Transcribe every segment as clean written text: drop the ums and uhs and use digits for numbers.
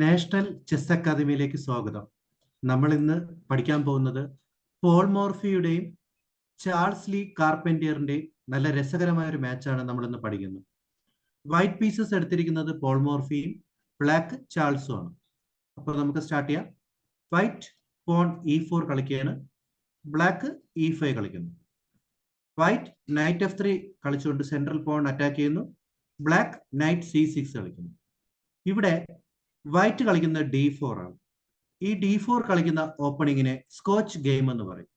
National chess അക്കാദമിയിലേക്ക് സ്വാഗതം. നമ്മൾ ഇന്ന് പഠിക്കാൻ പോകുന്നത് പോൾ മോർഫിയുടെയും ചാൾസ് ലീ കാർപെന്റിയറിന്റെയും നല്ല രസകരമായ ഒരു മാച്ചാണ് നമ്മൾ ഇന്ന് പഠിക്കുന്നത്. വൈറ്റ് പീസസ് എടുത്തിരിക്കുന്നത് പോൾ മോർഫിയും ബ്ലാക്ക് ചാൾസും ആണ്. അപ്പോൾ നമുക്ക് സ്റ്റാർട്ട് ചെയ്യാം. വൈറ്റ് പോൺ E4 കളിക്കുകയാണ്, ബ്ലാക്ക് E5 കളിക്കുന്നു. വൈറ്റ് നൈറ്റ് F3 കളിച്ചുകൊണ്ട് സെൻട്രൽ പോൺ അറ്റാക്ക് ചെയ്യുന്നു, ബ്ലാക്ക് നൈറ്റ് C6 കളിക്കുന്നു. ഇവിടെ വൈറ്റ് കളിക്കുന്ന D4 ആണ്. ഈ D4 കളിക്കുന്ന ഓപ്പണിങ്ങിനെ സ്കോച്ച് ഗെയിം എന്ന് പറയും.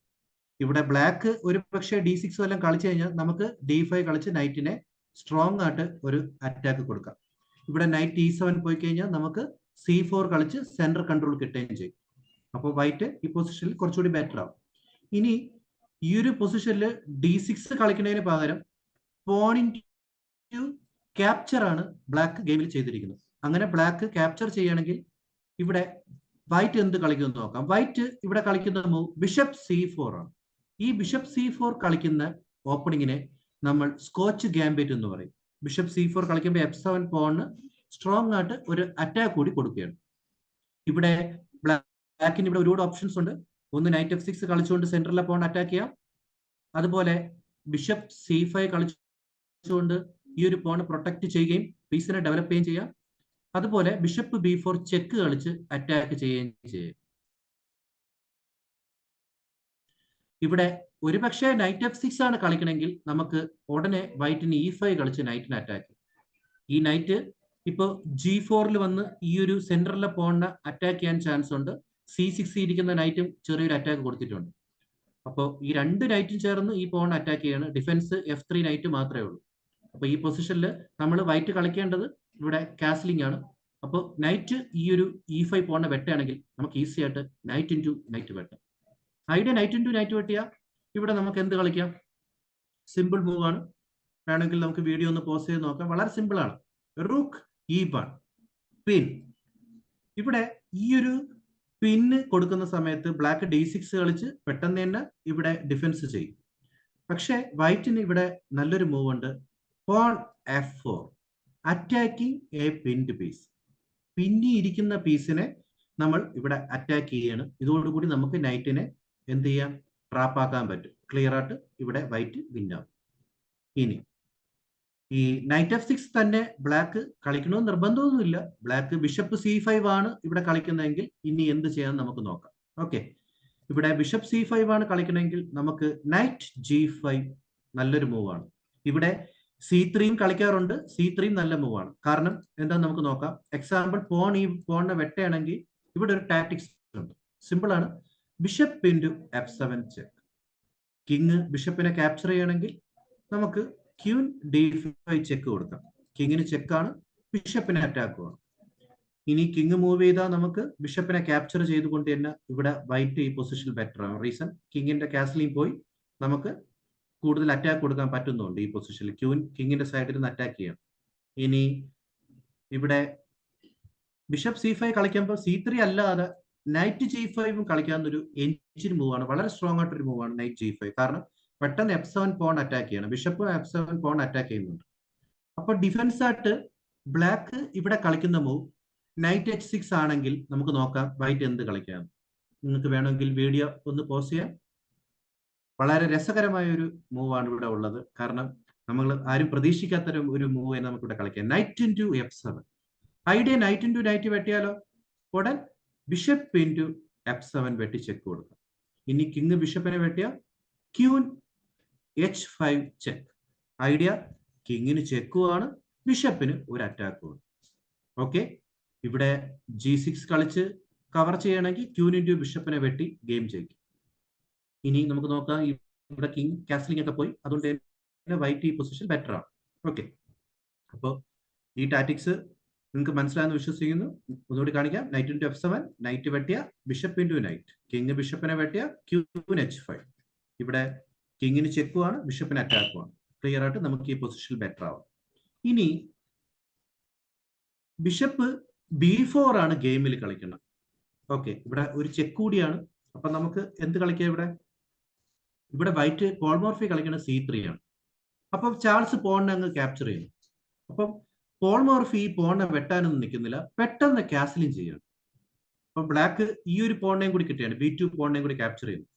ഇവിടെ ബ്ലാക്ക് ഒരു പക്ഷേ D6 എല്ലാം കളിച്ചു കഴിഞ്ഞാൽ നമുക്ക് D5 കളിച്ച് നൈറ്റിനെ സ്ട്രോങ് ആയിട്ട് ഒരു അറ്റാക്ക് കൊടുക്കാം. ഇവിടെ നൈറ്റ് E7 പോയി കഴിഞ്ഞാൽ നമുക്ക് C4 കളിച്ച് സെന്റർ കൺട്രോൾ കിട്ടുകയും ചെയ്യും. അപ്പോൾ വൈറ്റ് ഈ പൊസിഷനിൽ കുറച്ചുകൂടി ബെറ്റർ ആവും. ഇനി ഈ ഒരു പൊസിഷനിൽ D6 കളിക്കുന്നതിന് പകരം പോണിംഗ് ക്യാപ്ചർ ആണ് ബ്ലാക്ക് ഗെയിമിൽ ചെയ്തിരിക്കുന്നത്. അങ്ങനെ ബ്ലാക്ക് ക്യാപ്ചർ ചെയ്യുകയാണെങ്കിൽ ഇവിടെ വൈറ്റ് എന്ത് കളിക്കുമെന്ന് നോക്കാം. വൈറ്റ് ഇവിടെ കളിക്കുന്ന മൂവ് ബിഷപ്പ് C4 ആണ്. ഈ ബിഷപ്പ് C4 കളിക്കുന്ന ഓപ്പണിങ്ങിനെ നമ്മൾ സ്കോച്ച് ഗാംബിറ്റ് എന്ന് പറയും. ബിഷപ്പ് C4 കളിക്കുമ്പോൾ F7 പോണിന് സ്ട്രോങ് ആയിട്ട് ഒരു അറ്റാക്ക് കൂടി കൊടുക്കുകയാണ്. ഇവിടെ ബ്ലാക്കിന് ഇവിടെ ഒരുപാട് ഓപ്ഷൻസ് ഉണ്ട്. ഒന്ന് നൈറ്റ് F6 കളിച്ചുകൊണ്ട് സെൻട്രലിലെ പോൺ അറ്റാക്ക് ചെയ്യാം. അതുപോലെ ബിഷപ്പ് C5 കളിച്ചുകൊണ്ട് ഈ ഒരു പോൺ പ്രൊട്ടക്ട് ചെയ്യുകയും പീസിനെ ഡെവലപ്പ് ചെയ്യുകയും ചെയ്യാം. അതുപോലെ ബിഷപ്പ് B4 ചെക്ക് കളിച്ച് അറ്റാക്ക് ചെയ്യുകയും ചെയ്യും. ഇവിടെ ഒരുപക്ഷെ നൈറ്റ് F6 ആണ് കളിക്കണമെങ്കിൽ നമുക്ക് ഉടനെ വൈറ്റിന് E5 കളിച്ച് നൈറ്റിനെ അറ്റാക്ക്. ഈ നൈറ്റ് ഇപ്പോൾ G4 വന്ന് ഈ ഒരു സെന്ററിലെ പോണിനെ അറ്റാക്ക് ചെയ്യാൻ ചാൻസ് ഉണ്ട്. C6 ഇരിക്കുന്ന നൈറ്റും ചെറിയൊരു അറ്റാക്ക് കൊടുത്തിട്ടുണ്ട്. അപ്പോൾ ഈ രണ്ട് നൈറ്റും ചേർന്ന് ഈ പോൺ അറ്റാക്ക് ചെയ്യാണ്. ഡിഫൻസ് F3 നൈറ്റ് മാത്രമേ ഉള്ളൂ. അപ്പോൾ ഈ പൊസിഷനിൽ നമ്മൾ വൈറ്റ് കളിക്കേണ്ടത് ഇവിടെ കാസ്ലിംഗ് ആണ്. അപ്പോൾ നൈറ്റ് ഈ ഒരു E5 പോണിനെ വെട്ടുകയാണെങ്കിൽ നമുക്ക് ഈസി ആയിട്ട് നൈറ്റ് ഇൻറ്റു നൈറ്റ് വെട്ടാം. ഐഡിയ നൈറ്റ് ഇൻറ്റു നൈറ്റ് വെട്ടിയാൽ ഇവിടെ നമുക്ക് എന്ത് കളിക്കാം? സിമ്പിൾ മൂവ് ആണ്. വേണമെങ്കിൽ നമുക്ക് വീഡിയോ ഒന്ന് പോസ് ചെയ്ത് നോക്കാം. വളരെ സിമ്പിൾ ആണ്. റൂക്ക് E1 പിൻ. ഇവിടെ ഈ ഒരു പിന്ന് കൊടുക്കുന്ന സമയത്ത് ബ്ലാക്ക് D6 കളിച്ച് പെട്ടെന്ന് തന്നെ ഇവിടെ ഡിഫൻസ് ചെയ്യും. പക്ഷേ വൈറ്റിന് ഇവിടെ നല്ലൊരു മൂവ് ഉണ്ട്. Pawn F4 attacking a pinned piece. പിന്നി ഇരിക്കുന്ന പീസിനെ നമ്മൾ ഇവിടെ അറ്റാക്ക് ചെയ്യാണ്. ഇതോടുകൂടി നമുക്ക് നൈറ്റിനെ എന്ത് ചെയ്യാം? ട്രാപ്പ് ആക്കാൻ പറ്റും. ക്ലിയർ ആയിട്ട് ഇവിടെ വൈറ്റ് വിൻ ആവും. ഇനി ഈ നൈറ്റ് F6 തന്നെ ബ്ലാക്ക് കളിക്കണമെന്ന് നിർബന്ധമൊന്നുമില്ല. ബ്ലാക്ക് ബിഷപ്പ് C5 ആണ് ഇവിടെ കളിക്കുന്നതെങ്കിൽ ഇനി എന്ത് ചെയ്യാൻ നമുക്ക് നോക്കാം. ഓക്കെ, ഇവിടെ ബിഷപ്പ് C5 ആണ് കളിക്കണമെങ്കിൽ നമുക്ക് നൈറ്റ് G5 നല്ലൊരു മൂവാണ്. ഇവിടെ C3 കളിക്കാറുണ്ട്. C3 നല്ല മൂവാണ്. കാരണം എന്താന്ന് നമുക്ക് നോക്കാം. എക്സാമ്പിൾ പോൺ ഈ പോണിനെ വെട്ടുകയാണെങ്കിൽ ഇവിടെ ഒരു ടാക്ടിക്സ് ഉണ്ട്. സിമ്പിൾ ആണ്. Bishop into F7 check. King ബിഷപ്പിനെ ക്യാപ്ചർ ചെയ്യണമെങ്കിൽ നമുക്ക് ക്യൂൻ D5 ചെക്ക് കൊടുക്കാം. കിങ്ങിന് ചെക്കാണ്, ബിഷപ്പിനെ അറ്റാക്ക് ആണ്. ഇനി കിങ് മൂവ് ചെയ്താൽ നമുക്ക് ബിഷപ്പിനെ ക്യാപ്ചർ ചെയ്തുകൊണ്ട് തന്നെ ഇവിടെ വൈറ്റ് ഈ പൊസിഷൻ ബെറ്റർ ആണ്. റീസൺ കിങ്ങിന്റെ കാസ്ലിംഗ് പോയി നമുക്ക് കൂടുതൽ അറ്റാക്ക് കൊടുക്കാൻ പറ്റുന്നുണ്ട്. ഈ പൊസിഷനിൽ ക്യൂൻ കിങ്ങിന്റെ സൈഡിൽ നിന്ന് അറ്റാക്ക് ചെയ്യാം. ഇനി ഇവിടെ ബിഷപ്പ് C5 കളിക്കുമ്പോൾ C3 അല്ലാതെ നൈറ്റ് G5 കളിക്കാവുന്നൊരു എൻജിൻ മൂവാണ്. വളരെ സ്ട്രോങ് ആയിട്ടൊരു മൂവാണ് നൈറ്റ് G5. കാരണം പെട്ടെന്ന് F7 പോൺ അറ്റാക്ക് ചെയ്യണം. ബിഷപ്പ് F7 പോൺ അറ്റാക്ക് ചെയ്യുന്നുണ്ട്. അപ്പൊ ഡിഫൻസ് ആയിട്ട് ബ്ലാക്ക് ഇവിടെ കളിക്കുന്ന മൂവ് നൈറ്റ് H6 ആണെങ്കിൽ നമുക്ക് നോക്കാം വൈറ്റ് എന്ത് കളിക്കാം. നിങ്ങൾക്ക് വേണമെങ്കിൽ വീഡിയോ ഒന്ന് പോസ് ചെയ്യാം. വളരെ രസകരമായ ഒരു മൂവാണ് ഇവിടെ ഉള്ളത്. കാരണം നമ്മൾ ആരും പ്രതീക്ഷിക്കാത്ത ഒരു മൂവ് തന്നെ നമുക്ക് ഇവിടെ കളിക്കാം. Knight into F7. Idea knight into knight വെട്ടിയാലോ ഉടൻ ബിഷപ്പ് ഇൻറ്റു F7 വെട്ടി ചെക്ക് കൊടുക്കാം. ഇനി കിങ് ബിഷപ്പിനെ വെട്ടിയാൽ ക്യൂൻ H5 ചെക്ക്. ഐഡിയ കിങ്ങിന് ചെക്കുമാണ്, ബിഷപ്പിന് ഒരു അറ്റാക്കുമാണ്. ഓക്കെ, ഇവിടെ G6 കളിച്ച് കവർ ചെയ്യണമെങ്കിൽ ക്യൂൻ ഇൻറ്റു ബിഷപ്പിനെ വെട്ടി ഗെയിം ചെയ്യും. ഇനി നമുക്ക് നോക്കാം. ഇവിടെ കിങ് കാസ്ലിംഗ് ഒക്കെ പോയി. അതുകൊണ്ട് തന്നെ വൈറ്റ് ഈ പൊസിഷൻ ബെറ്റർ ആണ്. ഓക്കെ, അപ്പോൾ ഈ ടാറ്റിക്സ് നിങ്ങൾക്ക് മനസ്സിലായെന്ന് വിശ്വസിക്കുന്നു. ഒന്നുകൂടി കാണിക്കാം. നൈറ്റ് ഇൻറ്റു F7, നൈറ്റ് വെട്ടിയ ബിഷപ്പ് ഇൻറ്റു നൈറ്റ്, കിങ് ബിഷപ്പിനെ വെട്ടിയ ക്യൂൻ H5. ഇവിടെ കിങ്ങിന് ചെക്കുമാണ്, ബിഷപ്പിന് അറ്റാക്കുമാണ്. ക്ലിയർ ആയിട്ട് നമുക്ക് ഈ പൊസിഷൻ ബെറ്റർ ആവും. ഇനി ബിഷപ്പ് B4 ആണ് ഗെയിമിൽ കളിക്കുന്നത്. ഓക്കെ, ഇവിടെ ഒരു ചെക്ക് കൂടിയാണ്. അപ്പൊ നമുക്ക് എന്ത് കളിക്കാം? ഇവിടെ വൈറ്റ് പോൾ മോർഫി കളിക്കുന്നത് C3 ആണ്. അപ്പം ചാൾസ് പോണിനെ അങ്ങ് ക്യാപ്ചർ ചെയ്യുന്നു. അപ്പം പോൾ മോർഫി ഈ പോണിനെ വെട്ടാനൊന്നും നിൽക്കുന്നില്ല, പെട്ടെന്ന് കാസലിംഗ് ചെയ്യണം. അപ്പൊ ബ്ലാക്ക് ഈ ഒരു പോണിനെയും കൂടി കിട്ടിയാണ്, B2 പോണിനെയും കൂടി ക്യാപ്ചർ ചെയ്യുന്നു.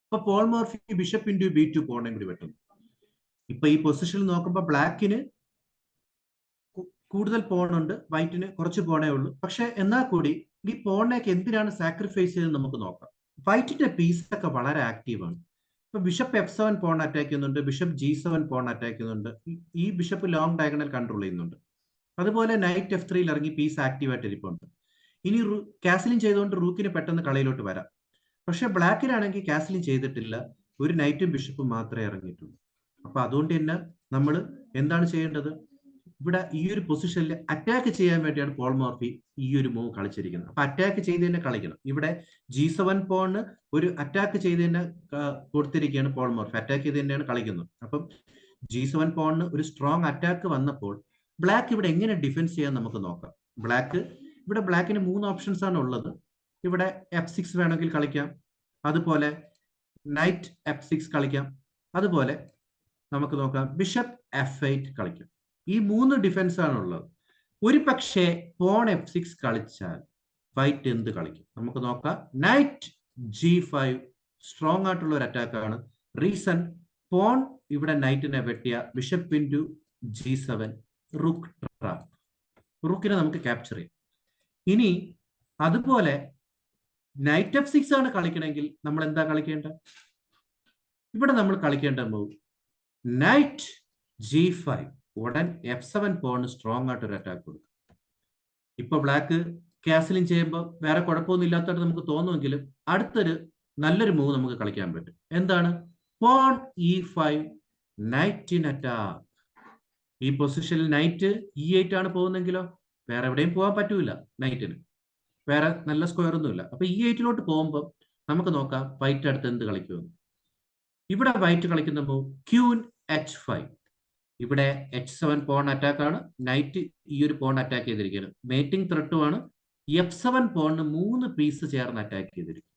അപ്പൊ Paul Morphy bishop into B2 പോണിനെയും കൂടി വെട്ടുന്നു. ഇപ്പൊ ഈ പൊസിഷനിൽ നോക്കുമ്പോൾ ബ്ലാക്കിന് കൂടുതൽ പോണുണ്ട്, വൈറ്റിന് കുറച്ച് പോണേ ഉള്ളൂ. പക്ഷെ എന്നാൽ കൂടി ഈ പോണിനൊക്കെ എന്തിനാണ് സാക്രിഫൈസ് ചെയ്തത് നമുക്ക് നോക്കാം. വൈറ്റിന്റെ പീസൊക്കെ വളരെ ആക്റ്റീവാണ്. ഇപ്പൊ ബിഷപ്പ് F7 പോൺ അറ്റാക്ക് ചെയ്യുന്നുണ്ട്, ബിഷപ്പ് G7 പോൺ അറ്റാക്ക് ചെയ്യുന്നുണ്ട്. ഈ ബിഷപ്പ് ലോങ് ഡയഗണൽ കൺട്രോൾ ചെയ്യുന്നുണ്ട്. അതുപോലെ നൈറ്റ് F3 ഇറങ്ങി പീസ് ആക്റ്റീവായിട്ട് ഇരിപ്പുണ്ട്. ഇനി കാസലിംഗ് ചെയ്തുകൊണ്ട് റൂക്കിന് പെട്ടെന്ന് കളിയിലോട്ട് വരാം. പക്ഷെ ബ്ലാക്കിനാണെങ്കിൽ കാസലിംഗ് ചെയ്തിട്ടില്ല, ഒരു നൈറ്റും ബിഷപ്പും മാത്രമേ ഇറങ്ങിയിട്ടുള്ളൂ. അപ്പൊ അതുകൊണ്ട് തന്നെ നമ്മൾ എന്താണ് ചെയ്യേണ്ടത്, ഇവിടെ ഈ ഒരു പൊസിഷനിൽ അറ്റാക്ക് ചെയ്യാൻ വേണ്ടിയാണ് പോൾ മോർഫി ഈ ഒരു മൂവ് കളിച്ചിരിക്കുന്നത്. അപ്പൊ അറ്റാക്ക് ചെയ്ത് തന്നെ കളിക്കണം. ഇവിടെ G7 പോണ് ഒരു അറ്റാക്ക് ചെയ്ത് തന്നെ കൊടുത്തിരിക്കുകയാണ് പോൾ മോർഫി, അറ്റാക്ക് ചെയ്ത് തന്നെയാണ് കളിക്കുന്നത്. അപ്പം G7 പോണിന് ഒരു സ്ട്രോങ് അറ്റാക്ക് വന്നപ്പോൾ ബ്ലാക്ക് ഇവിടെ എങ്ങനെ ഡിഫെൻസ് ചെയ്യാൻ നമുക്ക് നോക്കാം. ബ്ലാക്കിന് 3 ഓപ്ഷൻസ് ആണ് ഉള്ളത്. ഇവിടെ F6 വേണമെങ്കിൽ കളിക്കാം, അതുപോലെ നൈറ്റ് F6 കളിക്കാം, അതുപോലെ നമുക്ക് നോക്കാം ബിഷപ്പ് F8 കളിക്കാം. ഈ 3 ഡിഫൻസ് ആണ് ഉള്ളത്. ഒരു പക്ഷേ പോൺ F6 കളിച്ചാൽ വൈറ്റ് എന്ത് കളിക്കും നമുക്ക് നോക്കാം. നൈറ്റ് G5 സ്ട്രോങ് ആയിട്ടുള്ള ഒരു അറ്റാക്കാണ്. റീസൺ, പോൺ ഇവിടെ നൈറ്റിനെ വെട്ടിയ ബിഷപ്പ് ഇൻറ്റു G7 റുക്ക് ട്രാപ്പ്, റുക്കിനെ നമുക്ക് ക്യാപ്ചർ ചെയ്യാം. ഇനി അതുപോലെ നൈറ്റ് F6 ആണ് കളിക്കണമെങ്കിൽ നമ്മൾ എന്താ കളിക്കേണ്ടത്? ഇവിടെ നമ്മൾ കളിക്കേണ്ട മൂവ് നൈറ്റ് G5, ഉടൻ F7 പോണ് സ്ട്രോങ് ആയിട്ട് ഒരു അറ്റാക്ക് കൊടുക്കും. ഇപ്പൊ ബ്ലാക്ക് കാസലിംഗ് ചെയ്യുമ്പോൾ വേറെ കുഴപ്പമൊന്നും ഇല്ലാത്തതായിട്ട് നമുക്ക് തോന്നുമെങ്കിലും അടുത്തൊരു നല്ലൊരു മൂവ് നമുക്ക് കളിക്കാൻ പറ്റും. എന്താണ്? പോൺ E5 നൈറ്റിൻ അറ്റാക്ക്. ഈ പൊസിഷനിൽ നൈറ്റ് E8 ആണ് പോകുന്നെങ്കിലോ വേറെ എവിടെയും പോകാൻ പറ്റൂല, നൈറ്റിന് വേറെ നല്ല സ്ക്വയർ ഒന്നുമില്ല. അപ്പൊ E8 പോകുമ്പോൾ നമുക്ക് നോക്കാം വൈറ്റ് അടുത്ത് എന്ത് കളിക്കുമെന്ന്. ഇവിടെ വൈറ്റ് കളിക്കുന്ന മൂവ് ക്യൂൻ H5. ഇവിടെ H7 പോൺ അറ്റാക്ക് ആണ്, നൈറ്റ് ഈ ഒരു പോൺ അറ്റാക്ക് ചെയ്തിരിക്കുകയാണ്, മേറ്റിംഗ് ത്രെട്ടുമാണ്. F7 പോണിന് 3 പീസ് ചേർന്ന് അറ്റാക്ക് ചെയ്തിരിക്കും.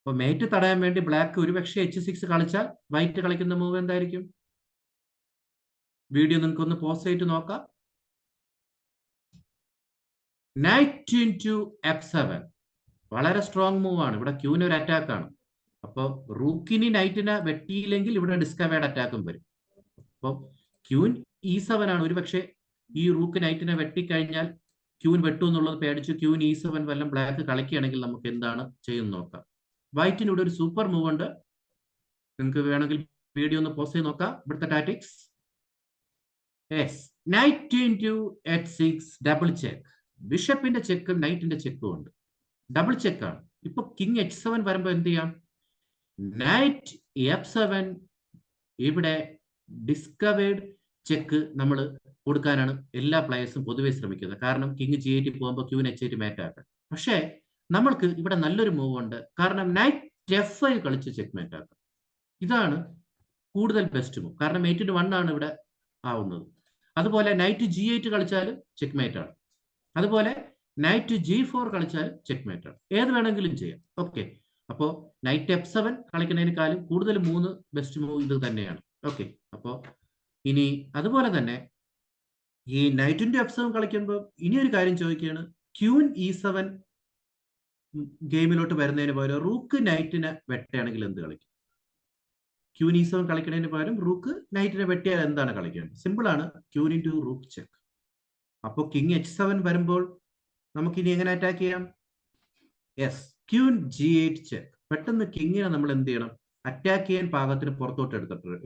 അപ്പൊ മേറ്റ് തടയാൻ വേണ്ടി ബ്ലാക്ക് ഒരുപക്ഷെ H6 കളിച്ചാൽ വൈറ്റ് കളിക്കുന്ന മൂവ് എന്തായിരിക്കും? വീഡിയോ നിങ്ങൾക്ക് ഒന്ന് പോസ് ചെയ്തിട്ട് നോക്കാം. നൈറ്റ് ഇൻറ്റു F7 വളരെ സ്ട്രോങ് മൂവ് ആണ്. ഇവിടെ ക്യൂന് ഒരു അറ്റാക്ക് ആണ്. അപ്പോൾ റൂക്കിനി നൈറ്റിനെ വെട്ടിയില്ലെങ്കിൽ ഇവിടെ ഡിസ്കവേർഡ് അറ്റാക്കും വരും. അപ്പോൾ ക്യൂൻ E7 ആണ്. ഒരുപക്ഷെ ഈ റൂക്ക് നൈറ്റിനെ വെട്ടിക്കഴിഞ്ഞാൽ ക്യൂൻ വെട്ടു എന്നുള്ളത് പേടിച്ച് ക്യൂൻ E7 വല്ലതും ബ്ലാക്ക് കളിക്കുകയാണെങ്കിൽ നമുക്ക് എന്താണ് ചെയ്യുന്നത് നോക്കാം. വൈറ്റിന് ഇവിടെ ഒരു സൂപ്പർ മൂവ് ഉണ്ട്, നിങ്ങൾക്ക് വേണമെങ്കിൽ വീഡിയോ ഒന്ന് പോസ്റ്റ് ചെയ്ത് നോക്കാം. ഇവിടുത്തെ tactics night into H6 double check. ബിഷപ്പിന്റെ ചെക്കും നൈറ്റിന്റെ ചെക്കും ഉണ്ട്, ഡബിൾ ചെക്കാണ്. ഇപ്പൊ കിങ് H7 വരുമ്പോൾ എന്ത് ചെയ്യാം? നൈറ്റ് F7, ഇവിടെ ഡിസ്കവേർഡ് ചെക്ക് നമ്മൾ കൊടുക്കാനാണ് എല്ലാ പ്ലേയേഴ്സും പൊതുവെ ശ്രമിക്കുന്നത്. കാരണം കിങ് G8 പോകുമ്പോൾ ക്യൂൻ H8 മാറ്റ് ആക്കാം. പക്ഷേ നമ്മൾക്ക് ഇവിടെ നല്ലൊരു മൂവ് ഉണ്ട്, കാരണം നൈറ്റ് F5 കളിച്ച് ചെക്ക് മാറ്റ് ആക്കാം. ഇതാണ് കൂടുതൽ ബെസ്റ്റ് മൂവ്, കാരണം 8-1 ആണ് ഇവിടെ ആവുന്നത്. അതുപോലെ നൈറ്റ് G8 കളിച്ചാൽ ചെക്ക് മാറ്റ് ആണ്, അതുപോലെ നൈറ്റ് G4 കളിച്ചാൽ ചെക്ക് മാറ്റ് ആണ്. ഏത് വേണമെങ്കിലും ചെയ്യാം. ഓക്കെ, അപ്പോൾ നൈറ്റ് F7 കളിക്കുന്നതിനേക്കാളും കൂടുതൽ 3 ബെസ്റ്റ് മൂവ് ഇത് തന്നെയാണ്. ഓക്കെ, അപ്പോൾ ഇനി അതുപോലെ തന്നെ ഈ നൈറ്റിന്റെ F7 കളിക്കുമ്പോൾ ഇനി ഒരു കാര്യം ചോദിക്കുകയാണ്, ക്യൂൻ E7 ഗെയിമിലോട്ട് വരുന്നതിന് പകരം റൂക്ക് നൈറ്റിനെ വെട്ടുകയാണെങ്കിൽ എന്ത് കളിക്കും? ക്യൂൻ E7 കളിക്കുന്നതിന് പകരം റൂക്ക് നൈറ്റിനെ വെട്ടിയാൽ എന്താണ് കളിക്കേണ്ടത്? സിമ്പിൾ ആണ്, ക്യൂൻ ഇൻറ്റു റൂക്ക് ചെക്ക്. അപ്പോൾ കിങ് H7 വരുമ്പോൾ നമുക്ക് ഇനി എങ്ങനെ അറ്റാക്ക് ചെയ്യാം? Queen G8 check. പെട്ടെന്ന് കിങ്ങിനെ നമ്മൾ എന്ത് ചെയ്യണം? അറ്റാക്ക് ചെയ്യാൻ പാകത്തിന് പുറത്തോട്ട്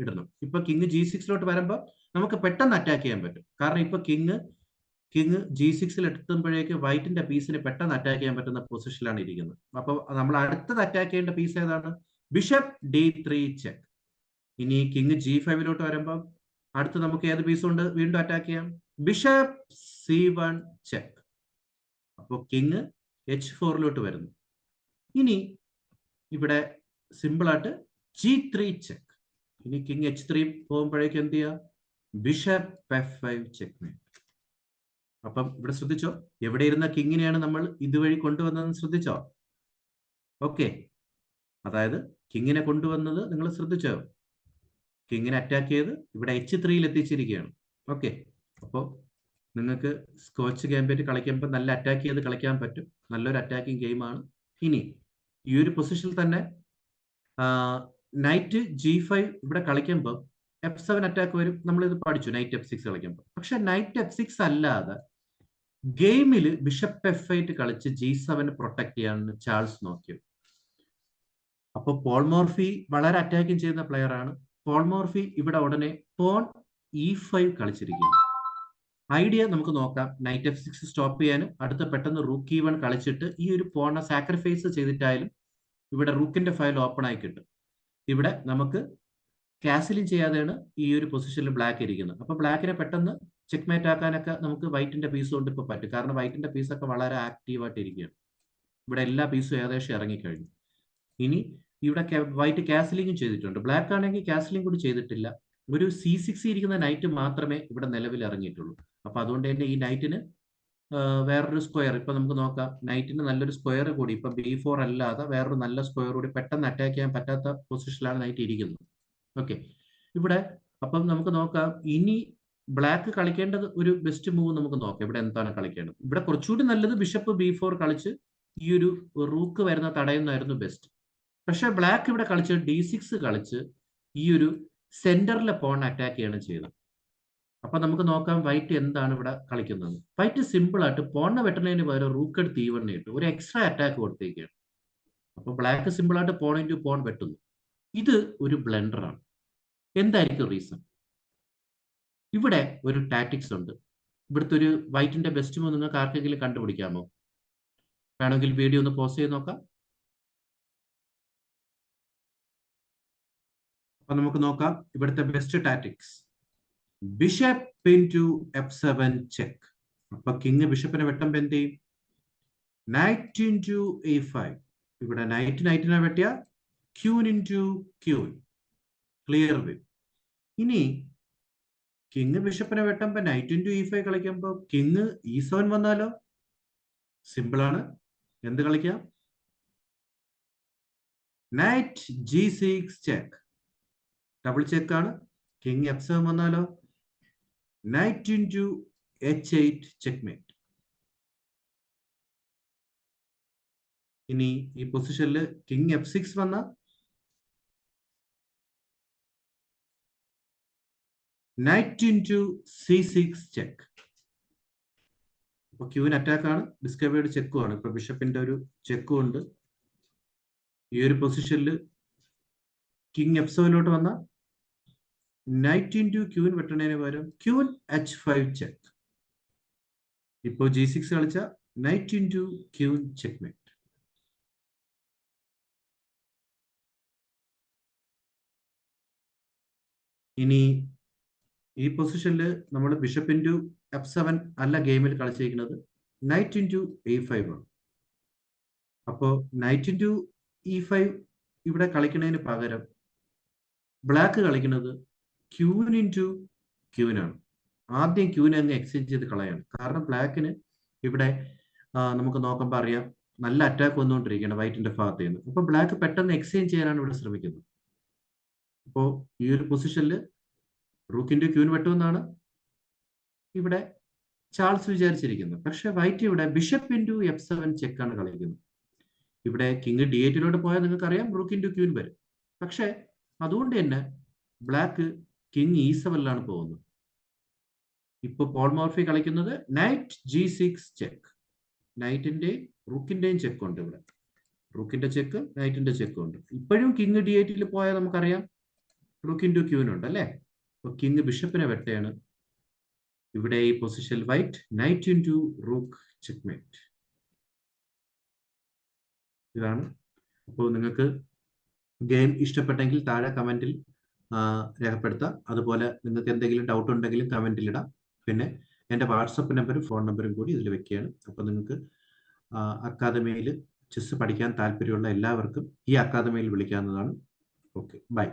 ഇടണം. ഇപ്പൊ കിങ് G6 വരുമ്പോൾ നമുക്ക് പെട്ടെന്ന് അറ്റാക്ക് ചെയ്യാൻ പറ്റും, കാരണം ഇപ്പൊ കിങ് G6 എത്തുമ്പോഴേക്ക് വൈറ്റിന്റെ പീസിന് പെട്ടെന്ന് അറ്റാക്ക് ചെയ്യാൻ പറ്റുന്ന പൊസിഷനിലാണ് ഇരിക്കുന്നത്. അപ്പൊ നമ്മൾ അടുത്തത് അറ്റാക്ക് ചെയ്യേണ്ട പീസ് ഏതാണ്? Bishop D3 check. ഇനി കിങ് G5 വരുമ്പോൾ അടുത്ത് നമുക്ക് ഏത് പീസ് കൊണ്ട് വീണ്ടും അറ്റാക്ക് ചെയ്യാം? Bishop C1 check. അപ്പോൾ കിങ് H4 വരുന്നു. ഇനി ഇവിടെ സിമ്പിൾ ആയിട്ട് G3 ചെക്ക്. ഇനി കിങ് H3 പോകുമ്പോഴേക്ക് എന്ത് ചെയ്യാം? Bishop F5 check. അപ്പം ഇവിടെ ശ്രദ്ധിച്ചോ, എവിടെ ഇരുന്ന കിങ്ങിനെയാണ് നമ്മൾ ഇതുവഴി കൊണ്ടുവന്നതെന്ന് ശ്രദ്ധിച്ചോ? ഓക്കെ, അതായത് കിങ്ങിനെ കൊണ്ടുവന്നത് നിങ്ങൾ ശ്രദ്ധിച്ചോ? കിങ്ങിനെ അറ്റാക്ക് ചെയ്ത് ഇവിടെ H3 എത്തിച്ചിരിക്കുകയാണ്. ഓക്കെ, അപ്പോൾ നിങ്ങൾക്ക് സ്കോച്ച് ഗാംബിറ്റ് കളിക്കുമ്പോൾ നല്ല അറ്റാക്ക് ചെയ്ത് കളിക്കാൻ പറ്റും. നല്ലൊരു അറ്റാക്കിംഗ് ഗെയിമാണ്. ഇനി ഈ ഒരു പൊസിഷനിൽ തന്നെ നൈറ്റ് G5 ഇവിടെ കളിക്കുമ്പോൾ F7 അറ്റാക്ക് വരും. നമ്മളിത് പഠിച്ചു നൈറ്റ് F6 കളിക്കുമ്പോൾ. പക്ഷെ നൈറ്റ് F6 അല്ലാതെ ഗെയിമിൽ ബിഷപ്പ് F8 കളിച്ച് G7 പ്രൊട്ടക്ട് ചെയ്യാൻ ചാൾസ് നോക്കിയത്. അപ്പോൾ പോൾ മോർഫി വളരെ അറ്റാക്കിംഗ് ചെയ്യുന്ന പ്ലെയർ ആണ്. പോൾ മോർഫി ഇവിടെ ഉടനെ പോൺ E5 കളിച്ചിരിക്കുന്നു. ഐഡിയ നമുക്ക് നോക്കാം. നൈറ്റ് F6 സ്റ്റോപ്പ് ചെയ്യാനും അടുത്ത പെട്ടെന്ന് റൂക്ക് E1 കളിച്ചിട്ട് ഈ ഒരു പോണിനെ സാക്രിഫൈസ് ചെയ്തിട്ടായാലും ഇവിടെ റൂക്കിന്റെ ഫയൽ ഓപ്പൺ ആയി കിട്ടും. ഇവിടെ നമുക്ക് കാസിലിംഗ് ചെയ്യാതെയാണ് ഈ ഒരു പൊസിഷനിൽ ബ്ലാക്ക് ഇരിക്കുന്നത്. അപ്പൊ ബ്ലാക്കിനെ പെട്ടെന്ന് ചെക്ക്മേറ്റ് ആക്കാനൊക്കെ നമുക്ക് വൈറ്റിന്റെ പീസ് കൊണ്ട് ഇപ്പൊ പറ്റും. കാരണം വൈറ്റിന്റെ പീസൊക്കെ വളരെ ആക്റ്റീവായിട്ട് ഇരിക്കുകയാണ്. ഇവിടെ എല്ലാ പീസും ഏകദേശം ഇറങ്ങിക്കഴിഞ്ഞു. ഇനി ഇവിടെ വൈറ്റ് കാസിലിംഗും ചെയ്തിട്ടുണ്ട്. ബ്ലാക്ക് ആണെങ്കിൽ കാസിലിംഗ് കൂടി ചെയ്തിട്ടില്ല. ഒരു C6 ഇരിക്കുന്ന നൈറ്റ് മാത്രമേ ഇവിടെ നിലവിൽ ഇറങ്ങിയിട്ടുള്ളൂ. അപ്പൊ അതുകൊണ്ട് തന്നെ ഈ നൈറ്റിന് വേറൊരു സ്ക്വയർ ഇപ്പൊ നമുക്ക് നോക്കാം. നൈറ്റിന് നല്ലൊരു സ്ക്വയർ കൂടി ഇപ്പൊ B4 അല്ലാതെ വേറൊരു നല്ല സ്ക്വയർ കൂടി പെട്ടെന്ന് അറ്റാക്ക് ചെയ്യാൻ പറ്റാത്ത പൊസിഷനിലാണ് നൈറ്റ് ഇരിക്കുന്നത്. ഓക്കെ, ഇവിടെ അപ്പം നമുക്ക് നോക്കാം. ഇനി ബ്ലാക്ക് കളിക്കേണ്ടത് ഒരു ബെസ്റ്റ് മൂവ് നമുക്ക് നോക്കാം. ഇവിടെ എന്താണ് കളിക്കേണ്ടത്? ഇവിടെ കുറച്ചുകൂടി നല്ലത് ബിഷപ്പ് B4 കളിച്ച് ഈ ഒരു റൂക്ക് വരുന്ന തടയുന്നതായിരുന്നു ബെസ്റ്റ്. പക്ഷെ ബ്ലാക്ക് ഇവിടെ കളിച്ച് D6 കളിച്ച് ഈ ഒരു സെന്ററിലെ പോൺ അറ്റാക്ക് ചെയ്യാണ് ചെയ്തത്. അപ്പൊ നമുക്ക് നോക്കാം വൈറ്റ് എന്താണ് ഇവിടെ കളിക്കുന്നത്. വൈറ്റ് സിമ്പിൾ ആയിട്ട് പോണിനെ വെട്ടുന്നതിന് പകരം റൂക്ക് എടുത്ത് E1 ഇട്ടു ഒരു എക്സ്ട്രാ അറ്റാക്ക് കൊടുത്തേക്കാണ്. അപ്പൊ ബ്ലാക്ക് സിമ്പിൾ ആയിട്ട് പോൺ ഇൻറ്റു പോൺ വെട്ടുന്നു. ഇത് ഒരു ബ്ലണ്ടറാണ്. എന്തായിരിക്കും റീസൺ? ഇവിടെ ഒരു ടാറ്റിക്സ് ഉണ്ട്. ഇവിടുത്തെ ഒരു വൈറ്റിന്റെ ബെസ്റ്റ് മൂവ് നിങ്ങൾക്ക് ആർക്കെങ്കിലും കണ്ടുപിടിക്കാമോ? വേണമെങ്കിൽ വീഡിയോ ഒന്ന് പോസ് ചെയ്ത് നോക്കാം. അപ്പൊ നമുക്ക് നോക്കാം ഇവിടുത്തെ best tactics. Bishop into F7 check. അപ്പൊ കിങ് ബിഷപ്പിനെ വെട്ടുമ്പോൾ എന്ത് ചെയ്യും? Night into A5. ഇവിടെ നൈറ്റിനെ വെട്ടിയ queen into queen, clear win. ഇനി കിങ് ബിഷപ്പിനെ വെട്ടുമ്പോൾ നൈറ്റ് ഇൻറ്റു E5 കളിക്കുമ്പോൾ കിങ് E7 വന്നാലോ? സിമ്പിൾ ആണ്. എന്ത് കളിക്കാം? Night G6 check, double check ആണ്. കിങ് F7 വന്നാലോ? Night into H8 checkmate. ഇനി ഈ പൊസിഷനിൽ കിങ് F6 വന്ന നൈറ്റ് ഇൻറ്റു C6 ചെക്ക്. അപ്പൊ ക്യൂൻ അറ്റാക്ക് ആണ്, ഡിസ്കവേർഡ് ചെക്കും ആണ്. ഇപ്പൊ ബിഷപ്പിന്റെ ഒരു ചെക്കും ഉണ്ട്. ഈ ഒരു പൊസിഷനിൽ കിങ് F7 വന്ന നൈറ്റ് ഇൻറ്റു ക്യൂൻ വെട്ടണതിന് പകരം ക്യൂൻ H5 ചെക്ക്. ഇപ്പോ G6 കളിച്ച നൈറ്റ് ഇൻറ്റു ക്യൂൻ ചെക്ക്മേറ്റ്. ഇനി ഈ പൊസിഷനിൽ നമ്മൾ ബിഷപ്പ് ഇൻറ്റു F7 അല്ല ഗെയിമിൽ കളിച്ചിരിക്കുന്നത്, നൈറ്റ് ഇൻറ്റു A5 ആണ്. അപ്പോ നൈറ്റ് ഇൻറ്റു E5 ഇവിടെ കളിക്കുന്നതിന് പകരം ബ്ലാക്ക് കളിക്കുന്നത് ക്യൂൻ ഇൻറ്റു ക്യൂൻ ആണ്. ആദ്യം ക്യൂൻ അങ്ങ് എക്സ്ചേഞ്ച് ചെയ്ത് കളയാണ്. കാരണം ബ്ലാക്കിന് ഇവിടെ നമുക്ക് നോക്കുമ്പോൾ അറിയാം നല്ല അറ്റാക്ക് വന്നുകൊണ്ടിരിക്കുകയാണ് വൈറ്റിന്റെ ഭാഗത്ത് നിന്ന്. അപ്പൊ ബ്ലാക്ക് പെട്ടെന്ന് എക്സ്ചേഞ്ച് ചെയ്യാനാണ് ഇവിടെ ശ്രമിക്കുന്നത്. അപ്പോൾ ഈ ഒരു പൊസിഷനിൽ റൂക്ക് ഇൻറ്റു ക്യൂൻ വെട്ടുമെന്നാണ് ഇവിടെ ചാൾസ് വിചാരിച്ചിരിക്കുന്നത്. പക്ഷെ വൈറ്റ് ഇവിടെ ബിഷപ്പ് ഇൻറ്റു F7 ചെക്കാണ് കളിക്കുന്നത്. ഇവിടെ കിങ് D8 പോയാൽ നിങ്ങൾക്ക് അറിയാം റൂക്ക് ഇൻറ്റു ക്യൂൻ വരും. പക്ഷെ അതുകൊണ്ട് തന്നെ ബ്ലാക്ക് കിങ് E7 പോകുന്നത്. ഇപ്പൊ പോൾ മോർഫി കളിക്കുന്നത് നൈറ്റ് G6 ചെക്ക്. നൈറ്റിന്റെയും റൂക്കിന്റെയും ചെക്ക് ഉണ്ട്. ഇവിടെ റൂക്കിന്റെ ചെക്ക് നൈറ്റിന്റെ ചെക്ക് ഉണ്ട്. ഇപ്പോഴും കിങ് D8 പോയാൽ നമുക്കറിയാം റൂക്ക് ഇൻറ്റു ക്യൂൻ ഉണ്ട് അല്ലെ. അപ്പൊ കിങ് ബിഷപ്പിനെ വെട്ടയാണ്. ഇവിടെ ഈ പൊസിഷനിൽ white night into rook checkmate. ഇതാണ്. അപ്പോൾ നിങ്ങൾക്ക് ഗെയിം ഇഷ്ടപ്പെട്ടെങ്കിൽ താഴെ കമന്റിൽ രേഖപ്പെടുത്താം. അതുപോലെ നിങ്ങൾക്ക് എന്തെങ്കിലും ഡൗട്ട് ഉണ്ടെങ്കിലും കമന്റിൽ ഇടാം. പിന്നെ എൻ്റെ വാട്സപ്പ് നമ്പറും ഫോൺ നമ്പറും കൂടി ഇതിൽ വെക്കുകയാണ്. അപ്പോൾ നിങ്ങൾക്ക് അക്കാദമിയിൽ ചെസ് പഠിക്കാൻ താല്പര്യമുള്ള എല്ലാവർക്കും ഈ അക്കാദമിയിൽ വിളിക്കാവുന്നതാണ്. Okay, by.